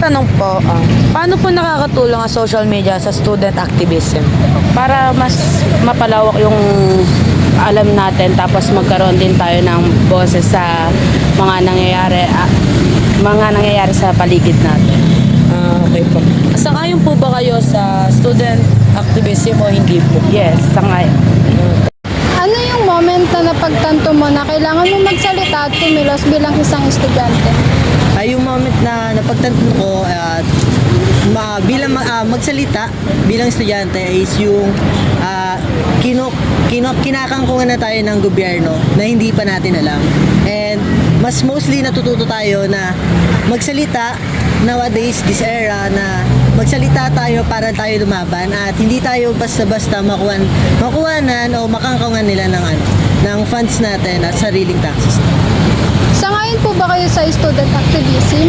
tanong po, paano po nakakatulong ang social media sa student activism? Para mas mapalawak yung alam natin, tapos magkaroon din tayo ng boses sa mga nangyayari sa paligid natin. Okay po. Sangayon po ba kayo sa student activism o hindi po? Yes, sangayon. Ano yung moment na napagtanto mo na kailangan mo magsalita at kumilos bilang isang estudyante? Ay yung moment na napagtanto ko at bilang magsalita bilang estudyante is yung kinakangkungan na tayo ng gobyerno na hindi pa natin alam. And mas mostly natututo tayo na magsalita nowadays, this era, na magsalita tayo para tayo lumaban at hindi tayo basta-basta makuhanan o makangkungan nila ng funds natin at sariling taxes. Sangayon po ba kayo sa student activism?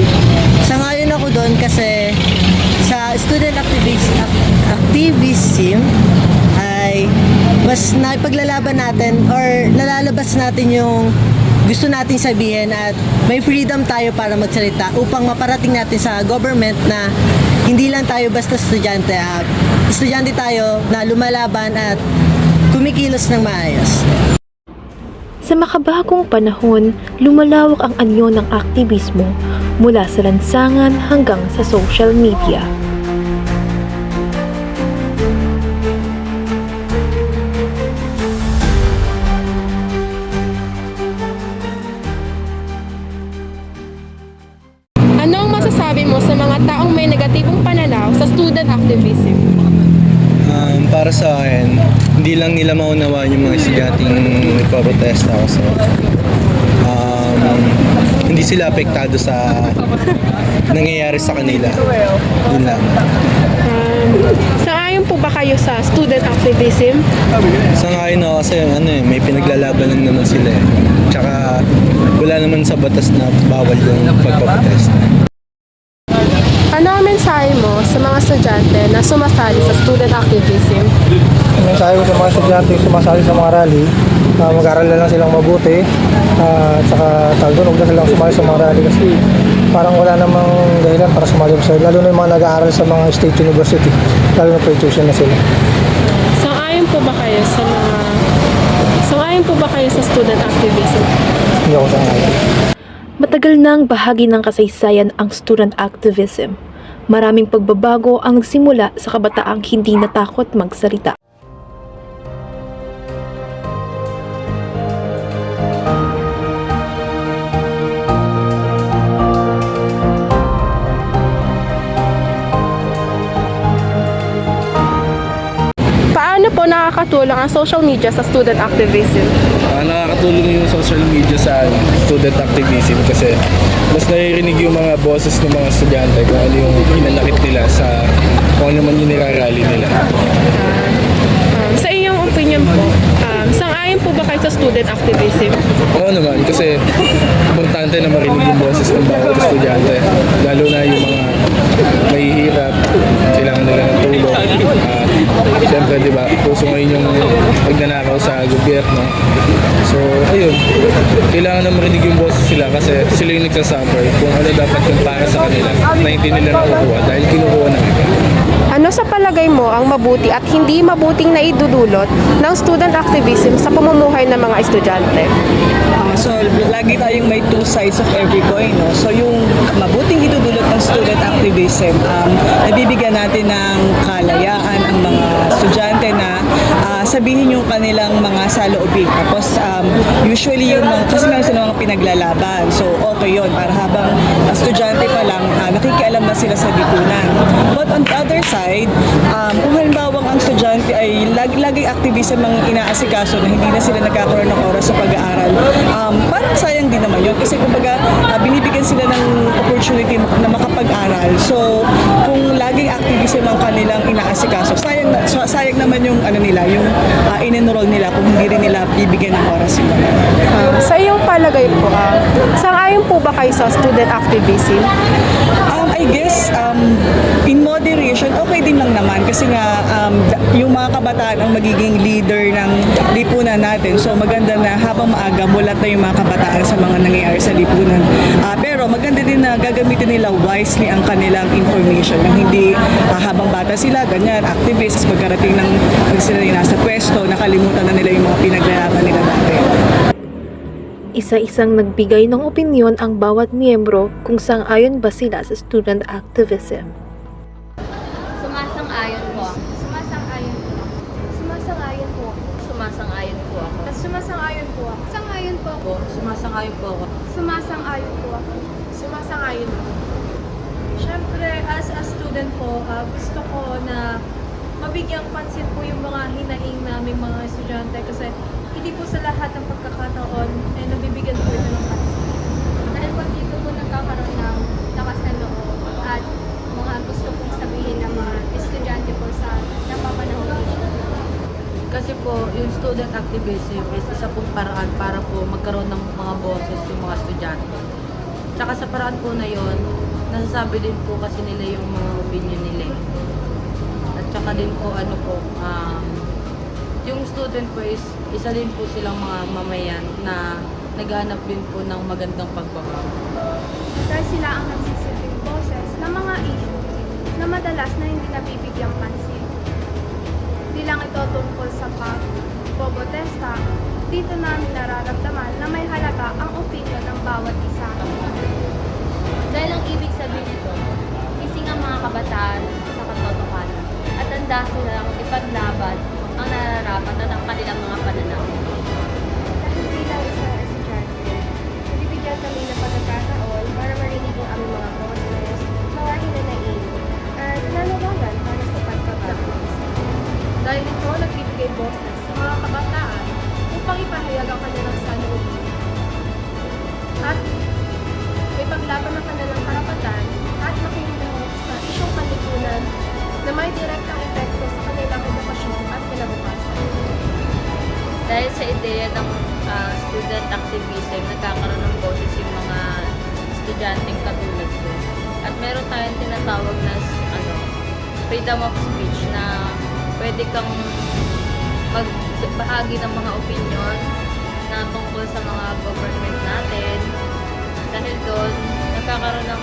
Sangayon ako doon kasi sa student activism ay mas naipaglalaban natin or nalalabas natin yung gusto nating sabihin at may freedom tayo para magsalita upang maparating natin sa government na hindi lang tayo basta estudyante. Estudyante tayo na lumalaban at kumikilos ng maayos. Sa makabagong panahon, lumalawak ang anyo ng aktivismo mula sa lansangan hanggang sa social media. Ano ang masasabi mo sa mga taong may negatibong pananaw sa student activism? Para sa akin, hindi lang nila maunawaan yung mga estudyanteng nagpaprotesta kasi hindi sila apektado sa nangyayari sa kanila. Yun lang. Sangayon po ba kayo sa student activism? Sangayon ako kasi may pinaglalaban lang naman sila eh. Tsaka wala naman sa batas na bawal yung pagpaprotesta. Ano ang mensahe mo sa mga estudyante na sumasali sa student activism? Mensahe ko sa mga estudyante sumasali sa mga rally, mag-aral na lang silang mabuti, at saka huwag na silang sumali sa mga rally kasi parang wala namang dahilan para sumali sa lalo na yung mga nag-aaral sa mga state university, lalo na per-tuition na sila. Sangayon po ba kayo sa student activism? Hindi ako sangayon. Matagal nang bahagi ng kasaysayan ang student activism. Maraming pagbabago ang nagsimula sa kabataang hindi natakot magsalita. Paano po nakakatulong ang social media sa student activism? Nakakatulong yung social media sa student activism kasi mas naririnig yung mga boses ng mga estudyante kung ano yung hinanakit nila sa kung ano man yung nirarally nila. Sa inyong opinion po, sangayon po ba kayo sa student activism? Oo naman kasi importante na marinig yung boses ng bawat estudyante, lalo na yung mga mahihirap, kailangan nila ng tulong. Siyempre, di ba, puso ngayon yung pagnanakaw sa gobyerno. So, ayun, kailangan na marinig yung boses sila kasi sila yung nagsasuffer kung ano dapat yung para sa kanila na hindi nila nakukuha dahil kinukuha ng iba. Ano sa palagay mo ang mabuti at hindi mabuting naidudulot ng student activism sa pamumuhay ng mga estudyante? So, lagi tayong may two sides of every coin, no? So, yung mabuting idudulot ng student activism, nabibigyan natin ng kalayaan ang mga estudyante na sabihin yung kanilang mga saloobin. Tapos, usually yung kasi meron sila mga pinaglalaban. So, okay yun. Para habang estudyante pa lang, nakikialam na sila sa lipunan. But on the other side, kung halimbawa ang estudyante ay laging activism ang inaasikaso na hindi na sila nagkakaroon ng oras sa pag-aaral, parang sayang din naman yun. Kasi kumbaga, binibigyan sila ng opportunity na makapag-aral. So, kung laging activism ang kanilang inaasikaso, sayang naman yung yung in-enroll nila kung hindi rin nila bibigyan ng oras yun. Sa iyong palagay po, sang-ayon po ba kayo sa student activism? I guess, in moderation, okay din lang naman kasi nga yung mga kabataan ang magiging leader ng lipunan natin. So maganda na habang maaga mulat na yung mga kabataan sa mga nangyayari sa lipunan. Pero maganda din na gagamitin nila wisely ang kanilang information. Yung hindi habang bata sila, ganyan, activists, pagkarating ng sila yung nasa pwesto, nakalimutan na nila yung mga pinaglalaban nila dati. Isa-isang nagbigay ng opinyon ang bawat miyembro kung sang-ayon ba sila sa student activism. Sumasang-ayon po. Sumasang-ayon po. Sumasang-ayon po. Sumasang-ayon po ako. Sumasang-ayon po ako. Sang-ayon po ako. Sumasang-ayon po ako. Sumasang-ayon po ako. Sumasang-ayon po. Siyempre, as a student po, gusto ko na mabigyang pansin po yung mga hinaing naming mga estudyante kasi hindi po sa lahat ng pagkakataon nabibigyan po ito ng pansin. Dahil po dito po nagkakaroon ng lakas ng loob at mga gusto pong sabihin ng mga estudyante po sa napapanahon dito. Kasi po, yung student activism is isa pong paraan para po magkaroon ng mga boses yung mga estudyante. Tsaka sa paraan po na yon, nasasabi din po kasi nila yung mga opinion nila. At tsaka din po, yung student po is isa din po silang mga mamayan na naghahanap din po ng magandang pagbabago. Dahil sila ang nagsisilbing boses ng mga issue na madalas na hindi nabibigyang pansin. Di lang ito tungkol sa pag-protesta, dito namin nararamdaman na may halaga ang opinion ng bawat isa. Dahil ang ibig sabihin nito, gising ang mga kabataan sa katotohanan at handa silang ipaglaban ang nararapat ng kanilang mga pananaw. Dahil bilang isang estudyante, nabibigyan kami ng pagkakataon para marinig ang aming mga boses, mga hinanaing, at nanawagan para sa pagbabago. Dahil ito, nagbibigay boses sa mga kabataan upang ipahayag ang kanilang saloobin. At ipaglaban ang kanilang karapatan at makinig sa isyong panlipunan na may direktang epekto sa kanilang edukasyon at kinabukasan. Dahil sa ideya ng student activism, nagkakaroon ng boses yung mga estudyanteng katulad ko. At meron tayong tinatawag na freedom of speech na pwede kang magbahagi ng mga opinion na tungkol sa mga government natin. Dahil doon, nagkakaroon ng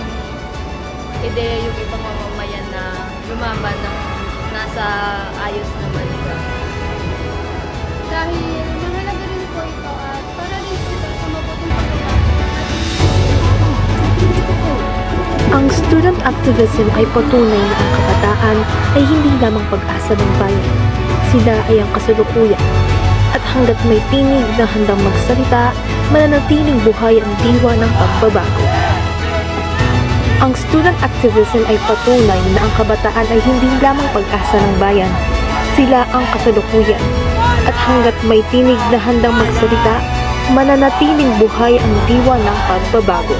ideya yung ibang mamamayan na lumaban ng nasa ayos naman siya. Dahil mahalaga rin po ito at para rin ito sa mabuting pagkakataon. Ang student activism ay patunay na ang kabataan ay hindi lamang pag-asa ng bayan. Sila ay ang kasalukuyan. At hanggat may tinig na handang magsalita, mananatiling buhay ang diwa ng pagbabago. Ang student activism ay patunay na ang kabataan ay hindi lamang pag-asa ng bayan. Sila ang kasalukuyan. At hanggat may tinig na handang magsalita, mananatiling buhay ang diwa ng pagbabago.